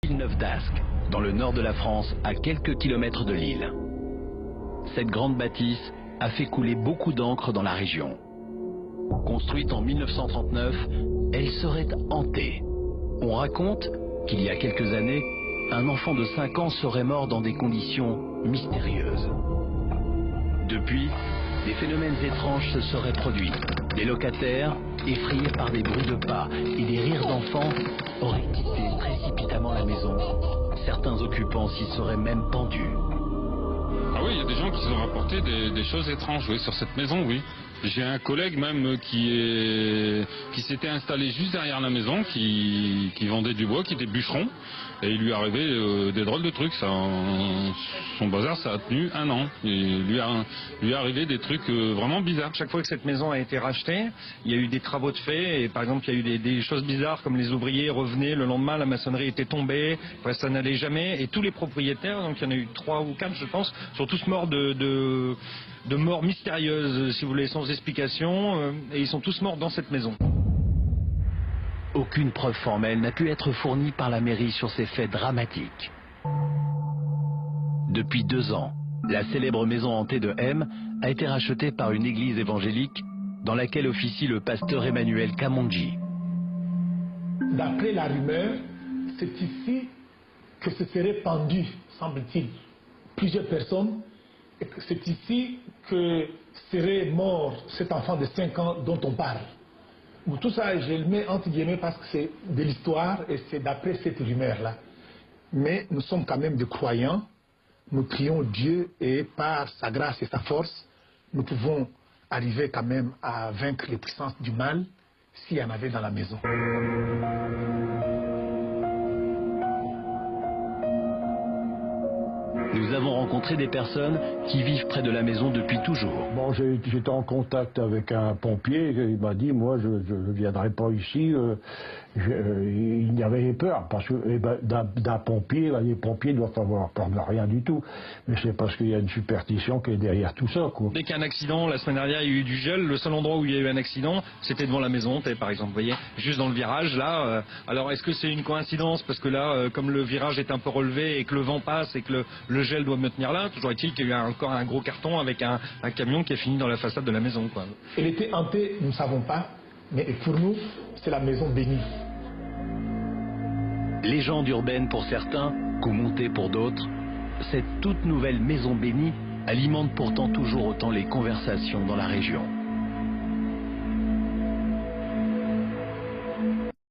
Villeneuve-d'Ascq, dans le nord de la France, à quelques kilomètres de Lille. Cette grande bâtisse a fait couler beaucoup d'encre dans la région. Construite en 1939, elle serait hantée. On raconte qu'il y a quelques années, un enfant de 5 ans serait mort dans des conditions mystérieuses. Depuis, des phénomènes étranges se seraient produits. Les locataires, effrayés par des bruits de pas et des rires d'enfants, auraient quitté précipitamment la maison. Certains occupants s'y seraient même pendus. Ah oui, il y a des gens qui ont rapporté des choses étranges, oui, sur cette maison, oui. J'ai un collègue même qui s'était installé juste derrière la maison, qui vendait du bois, qui était bûcheron, et il lui arrivait des drôles de trucs. Son bazar, ça a tenu 1 an. Et lui est arrivé des trucs vraiment bizarres. Chaque fois que cette maison a été rachetée, il y a eu des travaux de fait, et par exemple il y a eu des choses bizarres comme les ouvriers revenaient le lendemain, la maçonnerie était tombée, après ça n'allait jamais, et tous les propriétaires, donc il y en a eu 3 ou 4 je pense, sont tous morts de morts mystérieuses, si vous voulez, sans explication, et ils sont tous morts dans cette maison. Aucune preuve formelle n'a pu être fournie par la mairie sur ces faits dramatiques. Depuis 2 ans, la célèbre maison hantée de M a été rachetée par une église évangélique dans laquelle officie le pasteur Emmanuel Kamondji. D'après la rumeur, c'est ici que se seraient pendues, semble-t-il, plusieurs personnes. C'est ici que serait mort cet enfant de 5 ans dont on parle. Tout ça, je le mets entre guillemets parce que c'est de l'histoire et c'est d'après cette rumeur-là. Mais nous sommes quand même des croyants, nous prions Dieu et par sa grâce et sa force, nous pouvons arriver quand même à vaincre les puissances du mal s'il y en avait dans la maison. Nous avons rencontré des personnes qui vivent près de la maison depuis toujours. Bon, j'étais en contact avec un pompier, il m'a dit, moi je ne viendrai pas ici, il avait peur, parce que d'un pompier, les pompiers doivent avoir peur de rien du tout, mais c'est parce qu'il y a une superstition qui est derrière tout ça, quoi. Dès qu'il y a un accident, la semaine dernière il y a eu du gel, le seul endroit où il y a eu un accident, c'était devant la maison, par exemple, vous voyez, juste dans le virage, là, alors est-ce que c'est une coïncidence, parce que là, comme le virage est un peu relevé et que le vent passe et que le gel doit me tenir là, toujours est-il qu'il y a eu encore un gros carton avec un camion qui est fini dans la façade de la maison, quoi. Elle était hantée, nous ne savons pas, mais pour nous, c'est la maison bénie. Légende urbaine pour certains, coup monté pour d'autres, cette toute nouvelle maison bénie alimente pourtant toujours autant les conversations dans la région.